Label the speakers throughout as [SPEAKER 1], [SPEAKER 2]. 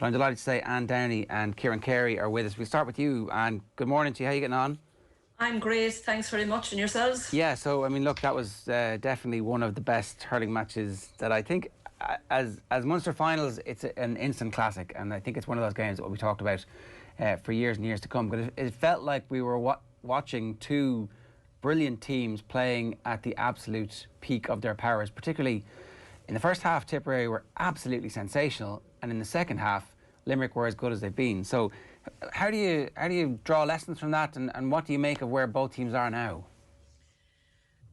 [SPEAKER 1] Well, I'm delighted to say Downey and Ciaran Carey are with us. We'll start with you, and good morning to you. How are you getting on?
[SPEAKER 2] I'm great, thanks very much. And yourselves?
[SPEAKER 1] Yeah, so I mean, look, that was definitely one of the best hurling matches that I think, as Munster finals, it's an instant classic, and I think it's one of those games that we talked about for years and years to come. But it felt like we were watching two brilliant teams playing at the absolute peak of their powers. Particularly in the first half, Tipperary were absolutely sensational, and in the second half, Limerick were as good as they've been. So how do you draw lessons from that, and what do you make of where both teams are now?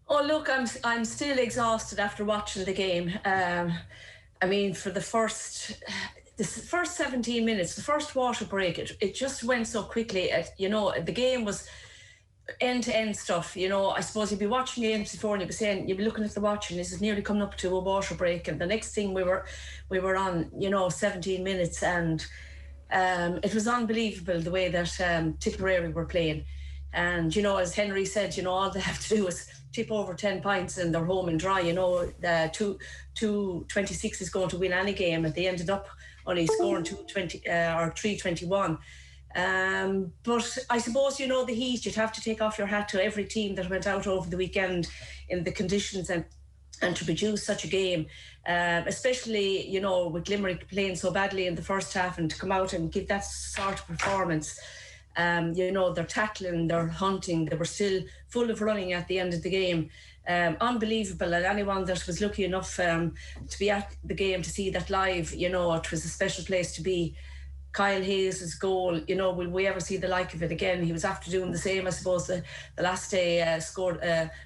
[SPEAKER 2] Oh look, I'm still exhausted after watching the game. I mean, for the first 17 minutes, the first water break, it just went so quickly. You know, the game was end-to-end stuff. You know, I suppose you'd be watching games before and you'd be looking at the watch, and this is nearly coming up to a water break, and the next thing we were on, you know, 17 minutes, and it was unbelievable the way that Tipperary were playing. And, you know, as Henry said, you know, all they have to do is tip over 10 pints and they're home and dry. You know, 2-26 is going to win any game, and they ended up only scoring 2-20 or 3-21. But I suppose, you know, the heat, you'd have to take off your hat to every team that went out over the weekend in the conditions and to produce such a game, especially, you know, with Limerick playing so badly in the first half, and to come out and give that sort of performance. You know, they're tackling, they're hunting, they were still full of running at the end of the game. Unbelievable. And anyone that was lucky enough to be at the game to see that live, you know, it was a special place to be. Kyle Hayes' goal, you know, will we ever see the like of it again? He was after doing the same, I suppose, the last day, scored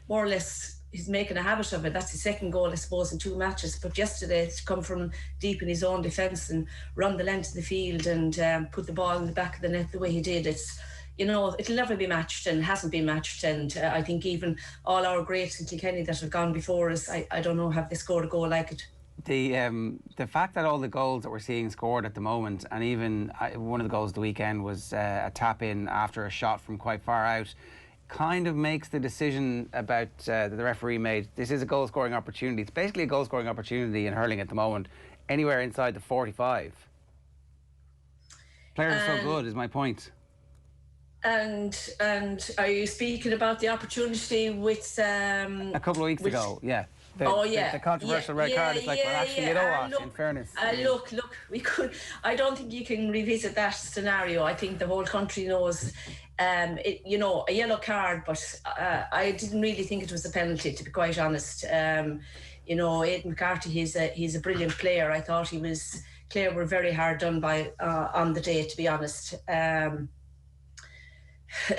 [SPEAKER 2] more or less. He's making a habit of it. That's his second goal, I suppose, in 2 matches. But yesterday, to come from deep in his own defence and run the length of the field and put the ball in the back of the net the way he did, it's, you know, it'll never be matched and hasn't been matched. And I think even all our greats in Kilkenny that have gone before us, I don't know, have they scored a goal like it.
[SPEAKER 1] The fact that all the goals that we're seeing scored at the moment, and even one of the goals of the weekend was a tap in after a shot from quite far out, kind of makes the decision about that the referee made. This is a goal scoring opportunity. It's basically a goal scoring opportunity in hurling at the moment, anywhere inside the 45. Players are so good, is my point.
[SPEAKER 2] And are you speaking about the opportunity with
[SPEAKER 1] a couple of weeks ago? Yeah. The controversial red card. It's like, well, actually, you know what? Look, in fairness,
[SPEAKER 2] look, we could. I don't think you can revisit that scenario. I think the whole country knows, you know, a yellow card. But I didn't really think it was a penalty, to be quite honest. You know, Aidan McCarthy, he's a brilliant player. I thought Clare were very hard done by on the day, to be honest.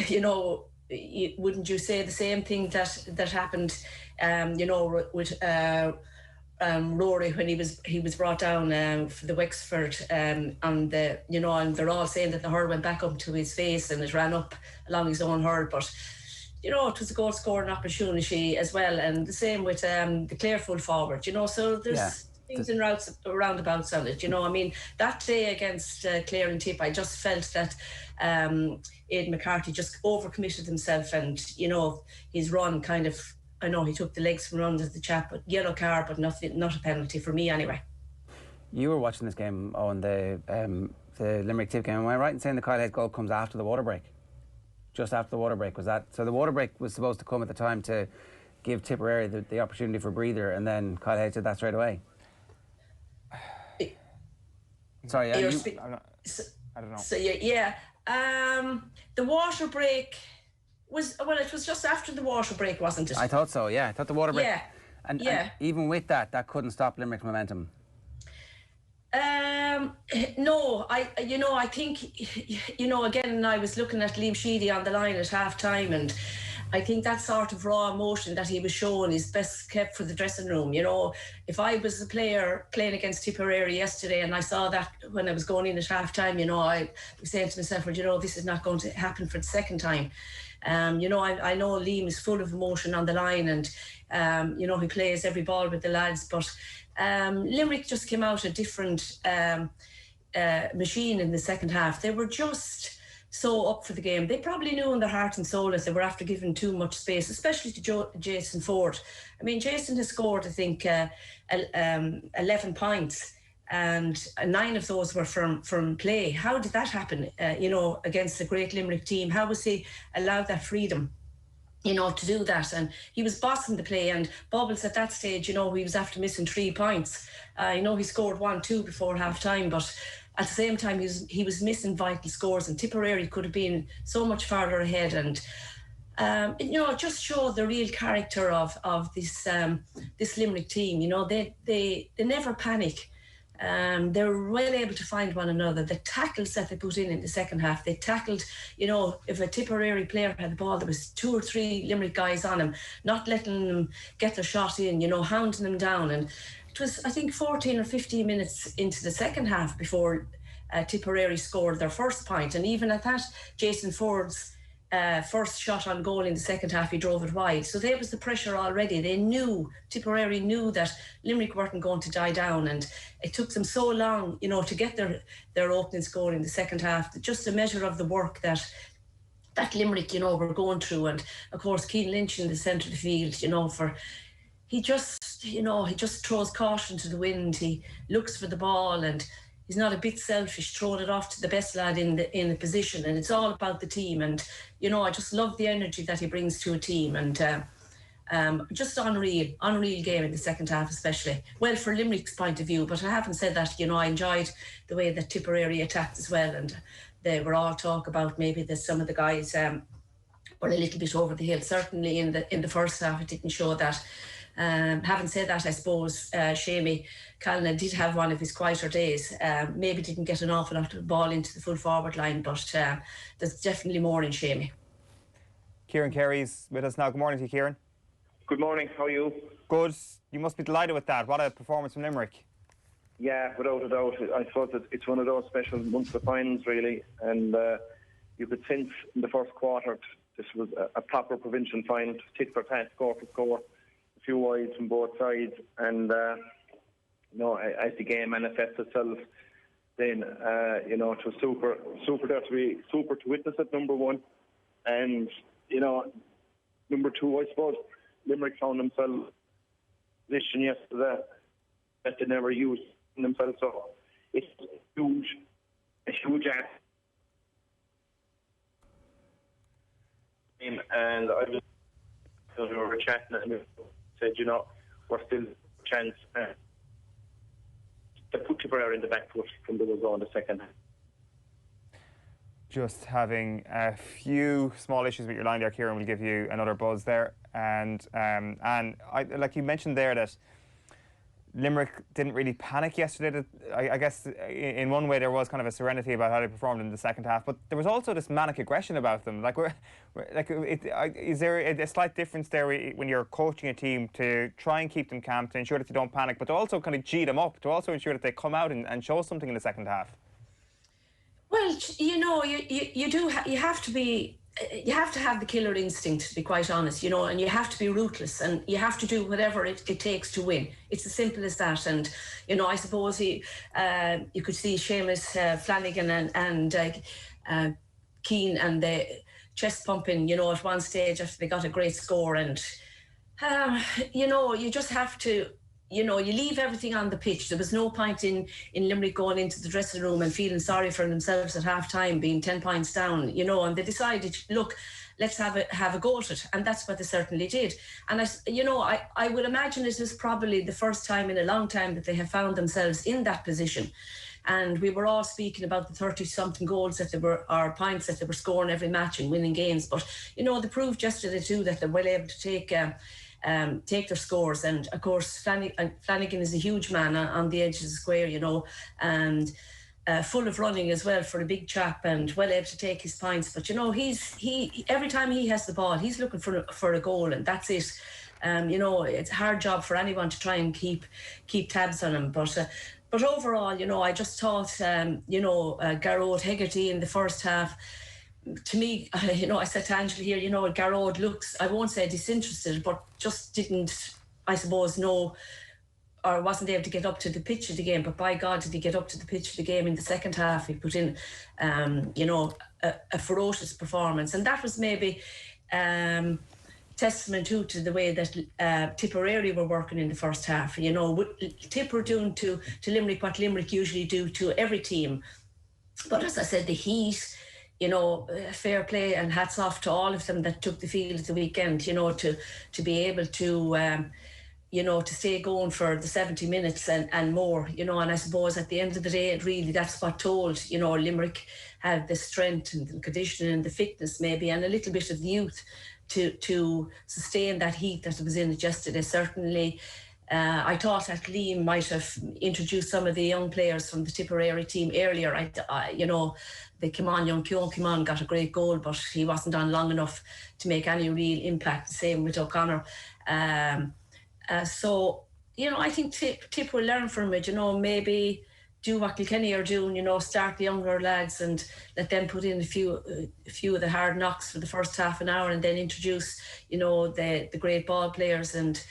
[SPEAKER 2] You know, wouldn't you say the same thing that happened? You know, with Rory when he was brought down for the Wexford on the, you know, and they're all saying that the hurl went back up to his face and it ran up along his own hurl, but you know, it was a goal scoring opportunity as well. And the same with the Clare full forward, you know, so there's things and roundabouts on it, you know. I mean, that day against Clare and Tip, I just felt that Aidan McCarthy just overcommitted himself, and you know, his run kind of, I know he took the legs from under the chap, but yellow card, but not a penalty for me anyway.
[SPEAKER 1] You were watching this game on the Limerick Tip game. Am I right in saying the Kyle Hayes goal comes after the water break? Just after the water break, was that? So the water break was supposed to come at the time to give Tipperary the opportunity for a breather, and then Kyle Hayes did that straight away. Sorry,
[SPEAKER 2] I don't know. So yeah. The water break it was just after the water break, wasn't it?
[SPEAKER 1] I thought so, yeah. I thought the water break. Yeah. And even with that couldn't stop Limerick's momentum.
[SPEAKER 2] No, I think, you know, again, I was looking at Liam Sheedy on the line at half time, and I think that sort of raw emotion that he was showing is best kept for the dressing room. You know, if I was a player playing against Tipperary yesterday and I saw that when I was going in at half time, you know, I was saying to myself, well, you know, this is not going to happen for the second time. You know, I know Liam is full of emotion on the line, and you know, he plays every ball with the lads, but Limerick just came out a different machine in the second half. They were just so up for the game. They probably knew in their heart and soul that they were after giving too much space, especially to Jason Ford. I mean, Jason has scored, I think, 11 points and 9 of those were from play. How did that happen, against the great Limerick team? How was he allowed that freedom, to do that? And he was bossing the play, and Bubbles at that stage, he was after missing 3 points. He scored 1-2 before half time, but at the same time he was missing vital scores, and Tipperary could have been so much farther ahead. And it just showed the real character of this Limerick team. They never panic. They were well able to find one another. The tackles that they put in the second half, they tackled, if a Tipperary player had the ball, there was 2 or 3 Limerick guys on him, not letting them get their shot in, hounding them down. And it was, I think, 14 or 15 minutes into the second half before Tipperary scored their first point. And even at that, Jason Ford's first shot on goal in the second half, he drove it wide. So there was the pressure already. Tipperary knew that Limerick weren't going to die down, and it took them so long, to get their opening score in the second half. Just a measure of the work that Limerick, were going through. And of course, Keane Lynch in the centre of the field, he just throws caution to the wind. He looks for the ball, and he's not a bit selfish, throwing it off to the best lad in the position. And it's all about the team. And, I just love the energy that he brings to a team. And just unreal game in the second half, especially. Well, for Limerick's point of view, but I haven't said that, I enjoyed the way that Tipperary attacked as well. And they were all talk about maybe that some of the guys were a little bit over the hill. Certainly in the first half, it didn't show that. Having said that, I suppose Shamey Callanan did have one of his quieter days. Maybe didn't get an awful lot of ball into the full forward line, but there's definitely more in Shamey.
[SPEAKER 3] Ciaran Carey's with us now. Good morning to you, Ciaran.
[SPEAKER 4] Good morning, how are you?
[SPEAKER 3] Good. You must be delighted with that. What a performance from Limerick.
[SPEAKER 4] Yeah, without a doubt. I suppose it's one of those special Munster finals, really. And you could sense in the first quarter this was a proper provincial final, tit for tat, score for score. A few wides from both sides, and as the game manifests itself, then it was super to witness it. Number one, and number two, I suppose Limerick found themselves position yesterday that they never used themselves. So it's a huge act. And I just we were chatting and said, we're still a chance to put Tipperary in the back foot from the goal in the second half.
[SPEAKER 3] Just having a few small issues with your line there, Ciaran. Will give you another buzz there. And I, like you mentioned there, that Limerick didn't really panic yesterday. I guess in one way there was kind of a serenity about how they performed in the second half, but there was also this manic aggression about them. Is there a slight difference there when you're coaching a team to try and keep them calm, to ensure that they don't panic, but to also kind of G them up, to also ensure that they come out and show something in the second half?
[SPEAKER 2] Well, you have to have the killer instinct, to be quite honest, and you have to be ruthless, and you have to do whatever it takes to win. It's as simple as that. And, I suppose you could see Seamus Flanagan and Keane and the chest pumping, at one stage after they got a great score. And, you just have to, you leave everything on the pitch. There was no point in Limerick going into the dressing room and feeling sorry for themselves at half time, being 10 points down, and they decided, look, let's have a go at it. And that's what they certainly did. And I would imagine it is probably the first time in a long time that they have found themselves in that position. And we were all speaking about the 30-something goals that or points that they were scoring every match and winning games. But, they proved yesterday too that they're well able to take their scores. And of course Flanagan is a huge man on the edge of the square, and full of running as well for a big chap, and well able to take his points. But he every time he has the ball, he's looking for a goal, and that's it. It's a hard job for anyone to try and keep tabs on him. But overall, I just thought Garrod Hegarty in the first half, to me, I said to Angela here, Garrod looks, I won't say disinterested, but just didn't, I suppose, know or wasn't able to get up to the pitch of the game. But by God, did he get up to the pitch of the game in the second half. He put in, a ferocious performance. And that was maybe, testament to the way that Tipperary were working in the first half. You know, Tipper doing to Limerick what Limerick usually do to every team. But as I said, the heat, you know, fair play and hats off to all of them that took the field at the weekend, you know, to be able to, you know, to stay going for the 70 minutes and more, you know. And I suppose at the end of the day, that's what told, you know, Limerick had the strength and the conditioning and the fitness maybe and a little bit of youth to sustain that heat that was in it yesterday. Certainly, I thought that Liam might have introduced some of the young players from the Tipperary team earlier. You know, they came on, young Keoghan came on, got a great goal, but he wasn't on long enough to make any real impact. The same with O'Connor. So, you know, I think Tip will learn from it, you know, maybe do what Kilkenny are doing, you know, start the younger lads and let them put in a few of the hard knocks for the first half an hour and then introduce, you know, the great ball players and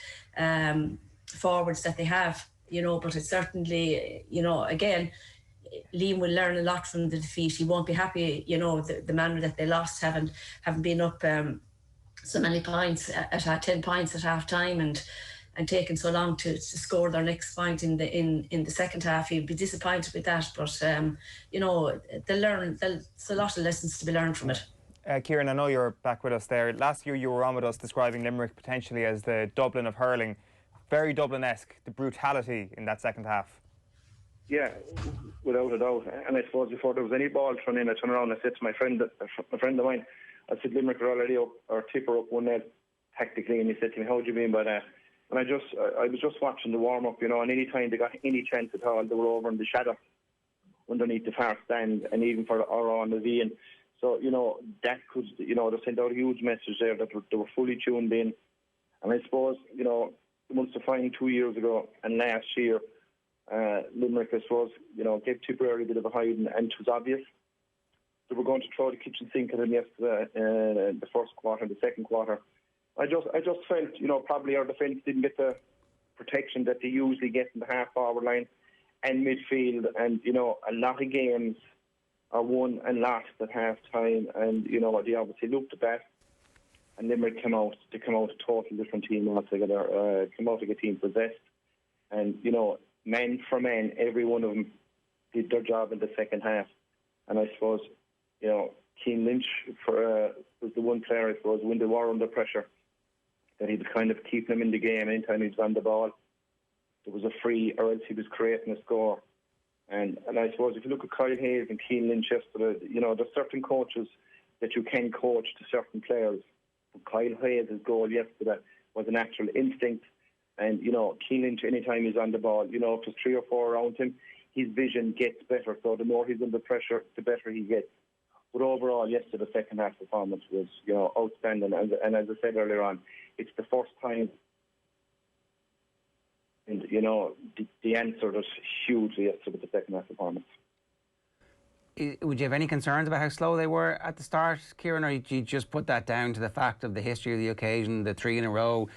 [SPEAKER 2] forwards that they have, you know. But it's certainly, you know, again, Liam will learn a lot from the defeat. He won't be happy, you know, the manner that they lost, having been up so many points at 10 points at half time and taking so long to score their next point in the second half. He'll be disappointed with that, but you know, there's a lot of lessons to be learned from it.
[SPEAKER 3] Ciaran, I know you're back with us there. Last year you were on with us describing Limerick potentially as the Dublin of hurling. Very Dublin-esque, the brutality in that second half. Yeah,
[SPEAKER 4] without a doubt. And I suppose before there was any ball thrown in, I turned around and I said to my friend of mine, I said, Limerick are already up, or Tipper up 1-0 tactically, and he said to me, how do you mean by that? And I was just watching the warm-up, you know, and any time they got any chance at all, they were over in the shadow underneath the far stand, and even for on the V. And so, you know, that could, you know, they sent out a huge message there that they were fully tuned in. And I suppose, you know, the Munster final 2 years ago and last year, Limerick, I suppose, you know, gave Tipperary a bit of a hiding, and it was obvious. They were going to throw the kitchen sink at them yesterday, the first quarter, the second quarter. I just felt, you know, probably our defence didn't get the protection that they usually get in the half-forward line and midfield. And, you know, a lot of games are won and lost at half-time. And, you know, they obviously looked at that. And Limerick came out a totally different team altogether. Came out like a team possessed. And, you know, man for man, every one of them did their job in the second half. And I suppose, you know, Keane Lynch was the one player, I suppose, when they were under pressure, that he was kind of keeping them in the game anytime he was on the ball. There was a free, or else he was creating a score. And I suppose if you look at Kyle Hayes and Keane Lynch yesterday, you know, there's certain coaches that you can coach to certain players. But Kyle Hayes' goal yesterday was an actual instinct. And, you know, Keane Lynch, anytime he's on the ball, you know, if there's 3 or 4 around him, his vision gets better. So the more he's under pressure, the better he gets. But overall, yesterday, the second half performance was, you know, outstanding. And as I said earlier on, it's the first time, and, you know, the answer was hugely yesterday with the second half performance.
[SPEAKER 1] Would you have any concerns about how slow they were at the start, Ciaran, or do you just put that down to the fact of the history of the occasion, the 3 in a row,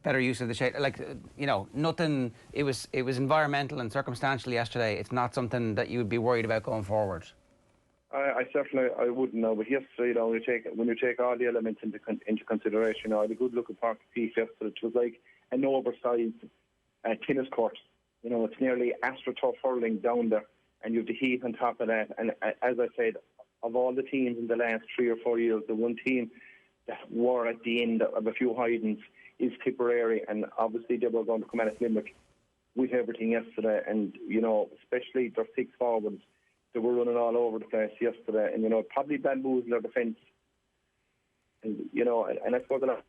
[SPEAKER 1] better use of the shade? Like, you know, nothing. It was environmental and circumstantial yesterday. It's not something that you would be worried about going forward.
[SPEAKER 4] I certainly wouldn't know, but yesterday, you know, when you take all the elements into consideration, you know, I had a good look at Park Peace yesterday. It was like an oversized tennis court. You know, it's nearly AstroTurf hurling down there, and you have the heat on top of that. And as I said, of all the teams in the last 3 or 4 years, the one team that were at the end of a few hidings is Tipperary, and obviously they were going to come at Limerick with everything yesterday. And, you know, especially their 6 forwards, they were running all over the place yesterday, and, you know, probably bamboozled their defence. And, you know, and I suppose that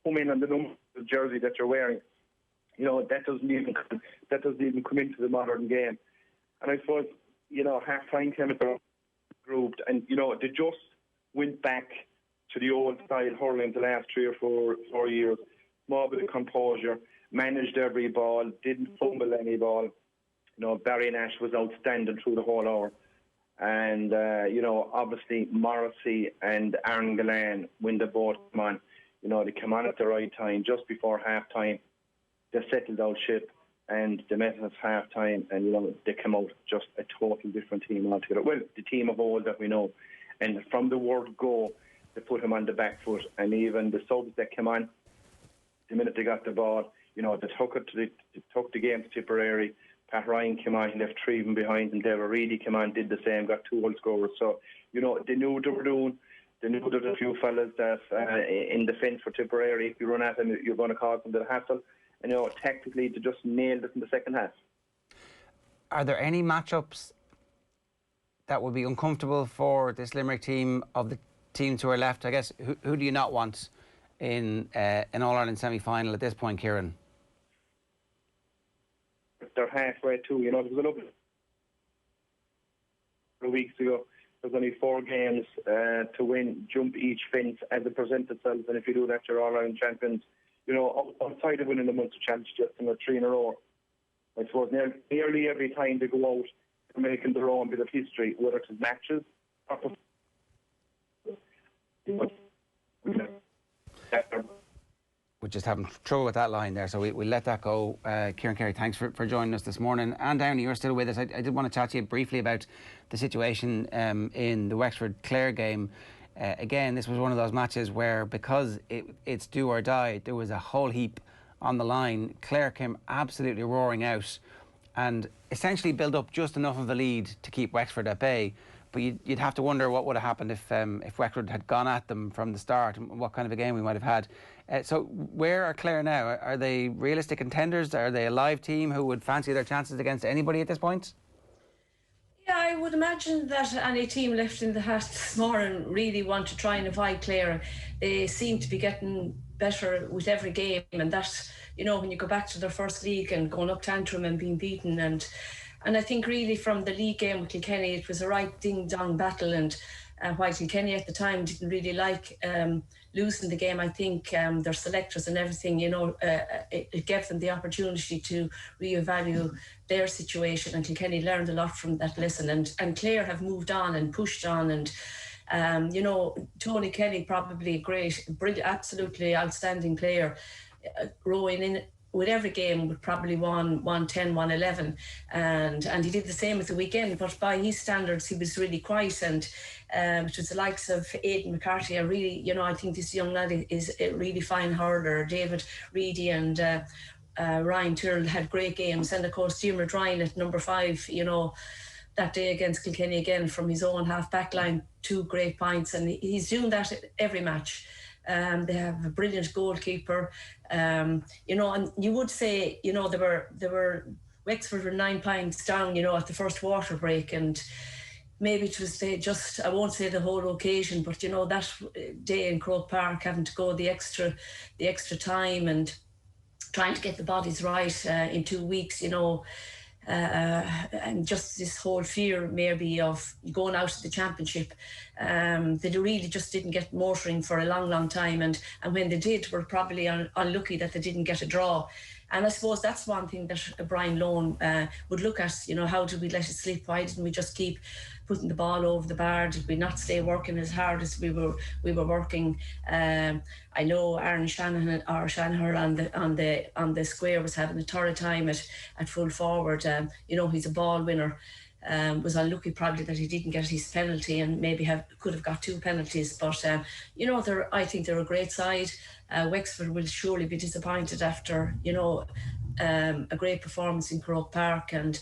[SPEAKER 4] come in on the number of jersey that you're wearing, you know, that doesn't even come into the modern game. And I suppose, you know, half-time came at the grouped, and, you know, they just went back to the old style hurling the last 3 or 4 years. Small bit of composure, managed every ball, didn't fumble any ball. You know, Barry Nash was outstanding through the whole hour. And, you know, obviously Morrissey and Aaron Gillane, when they both come on, you know, they come on at the right time, just before half-time. They settled out ship, and they met us half-time, and, you know, they come out just a totally different team altogether. Well, the team of old that we know. And from the word go, they put him on the back foot, and even the subs that came on, the minute they got the ball, they took the game to Tipperary. Pat Ryan came on, left three of them behind him. Davy Reedy came on, did the same, got 2 goal scorers. So, they knew what they were doing. They knew there was a few fellas that in defence for Tipperary, if you run at them, you're going to cause them the hassle. And, tactically, they just nailed it in the second half.
[SPEAKER 1] Are there any matchups that would be uncomfortable for this Limerick team of the teams who are left? I guess, who do you not want in an All-Ireland semi-final at this point, Ciaran?
[SPEAKER 4] They're halfway too. There was a look a weeks ago. There's only 4 games to win, jump each fence as it presents itself, and if you do that, you're all-round champions. Outside of winning the Munster Challenge, just in 3 in a row, I suppose nearly every time they go out, they're making their own bit of history, whether it's matches or
[SPEAKER 1] We're just having trouble with that line there, so we'll let that go. Ciaran Carey, thanks for joining us this morning. And Downey, you're still with us. I did want to chat to you briefly about the situation in the Wexford Clare game. Again, this was one of those matches where, because it's do or die, there was a whole heap on the line. Clare came absolutely roaring out and essentially built up just enough of a lead to keep Wexford at bay. But you'd have to wonder what would have happened if Wexford had gone at them from the start, and what kind of a game we might have had. So where are Clare now? Are they realistic contenders? Are they a live team who would fancy their chances against anybody at this point?
[SPEAKER 2] Yeah, I would imagine that any team left in the hat this morning really want to try and avoid Clare. They seem to be getting better with every game, and that, when you go back to their first league and going up to Antrim and being beaten, and I think really from the league game with Kilkenny, it was a right ding-dong battle, and while Kilkenny at the time didn't really like losing the game, I think their selectors and everything, it gave them the opportunity to reevaluate their situation, and Kilkenny learned a lot from that lesson, and Clare have moved on and pushed on, and Tony Kelly, probably a great, brilliant, absolutely outstanding player, rowing in with every game, would probably won 1-10, 1-11, and he did the same at the weekend. But by his standards, he was really quiet, and it was the likes of Aidan McCarthy. I really, I think this young lad is a really fine hurler. David Reedy and Ryan Tyrrell had great games, and of course Diarmuid Ryan at number 5. That day against Kilkenny again from his own half-back line, 2 great points, and he's doing that every match. They have a brilliant goalkeeper, and you would say, they were Wexford were 9 points down, at the first water break, and maybe it was I won't say the whole occasion, but that day in Croke Park, having to go the extra time and trying to get the bodies right in 2 weeks, and just this whole fear maybe of going out of the championship. They really just didn't get motoring for a long time, and when they did, were probably unlucky that they didn't get a draw. And I suppose that's one thing that Brian Lohan would look at, how did we let it slip? Why didn't we just keep putting the ball over the bar? Did we not stay working as hard as we were working? I know Aaron Shanahan on the square was having a torrid time at full forward. He's a ball winner. Was unlucky probably that he didn't get his penalty, and maybe could have got 2 penalties. But I think they're a great side. Wexford will surely be disappointed after a great performance in Croke Park and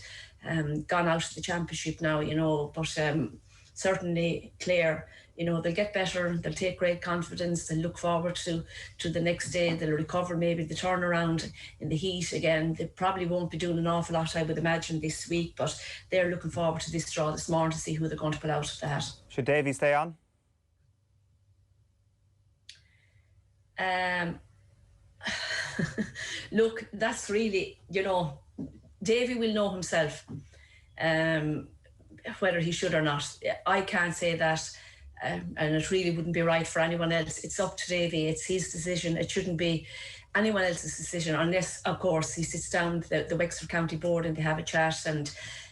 [SPEAKER 2] gone out of the championship now. But certainly Clare, they'll get better, they'll take great confidence, they'll look forward to the next day, they'll recover maybe the turnaround in the heat again. They probably won't be doing an awful lot, I would imagine, this week, but they're looking forward to this draw this morning to see who they're going to pull out of the hat.
[SPEAKER 3] Should Davy stay on?
[SPEAKER 2] Look, that's really, Davy will know himself whether he should or not. I can't say that, and it really wouldn't be right for anyone else. It's up to Davy. It's his decision. It shouldn't be anyone else's decision, unless, of course, he sits down with the Wexford County Board and they have a chat, and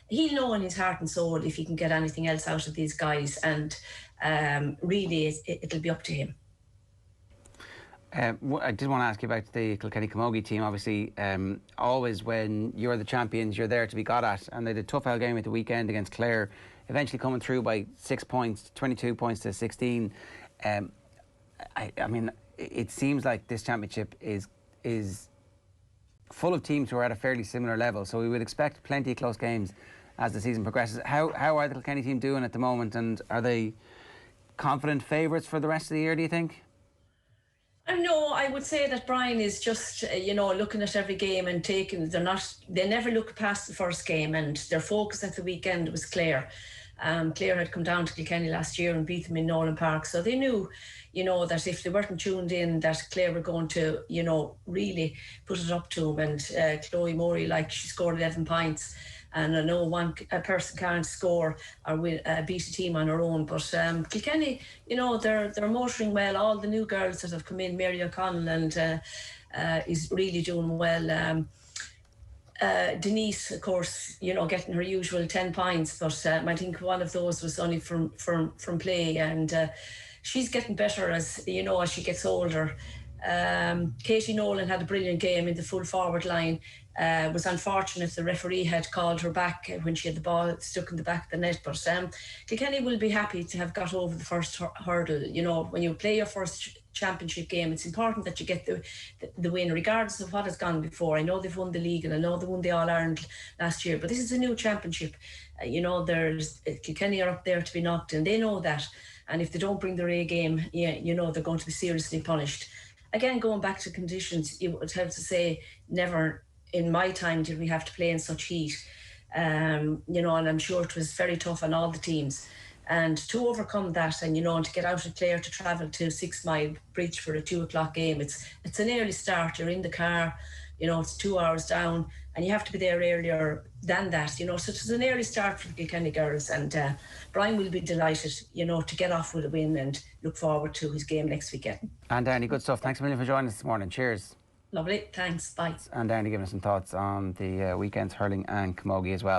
[SPEAKER 2] he'll know in his heart and soul if he can get anything else out of these guys, and really it'll be up to him.
[SPEAKER 1] I did want to ask you about the Kilkenny Camogie team. Obviously, always when you're the champions, you're there to be got at. And they did a tough out game at the weekend against Clare, eventually coming through by 6 points, 22 points to 16. I mean, it seems like this championship is full of teams who are at a fairly similar level, so we would expect plenty of close games as the season progresses. How are the Kilkenny team doing at the moment, and are they confident favourites for the rest of the year, do you think?
[SPEAKER 2] No, I would say that Brian is just, looking at every game and they never look past the first game, and their focus at the weekend was Clare. Clare had come down to Kilkenny last year and beat them in Nolan Park, so they knew, that if they weren't tuned in, that Clare were going to, really put it up to them. And Chloe Morey, she scored 11 points. And I know a person can't score or beat a team on her own. But Kilkenny, they're motoring well. All the new girls that have come in, Mary O'Connell and is really doing well. Denise, of course, getting her usual 10 points. But I think one of those was only from play. And she's getting better as she gets older. Katie Nolan had a brilliant game in the full forward line. Was unfortunate the referee had called her back when she had the ball stuck in the back of the net. But Kilkenny will be happy to have got over the first hurdle. When you play your first championship game, it's important that you get the win, regardless of what has gone before. I know they've won the league and I know they won the All-Ireland last year, but this is a new championship. There's Kilkenny are up there to be knocked, and they know that. And if they don't bring their A game, they're going to be seriously punished. Again, going back to conditions, you would have to say never in my time did we have to play in such heat. And I'm sure it was very tough on all the teams. And to overcome that and, to get out of Clare to travel to 6 Mile Bridge for a 2 o'clock game, it's an early start. You're in the car, it's 2 hours down and you have to be there earlier than that, so it's an early start for the Kilkenny girls. And Brian will be delighted, to get off with a win and look forward to his game next weekend.
[SPEAKER 1] And Downey, good stuff. Thanks a million for joining us this morning. Cheers.
[SPEAKER 2] Lovely. Thanks. Bye.
[SPEAKER 1] And Downey giving us some thoughts on the weekend's hurling and camogie as well.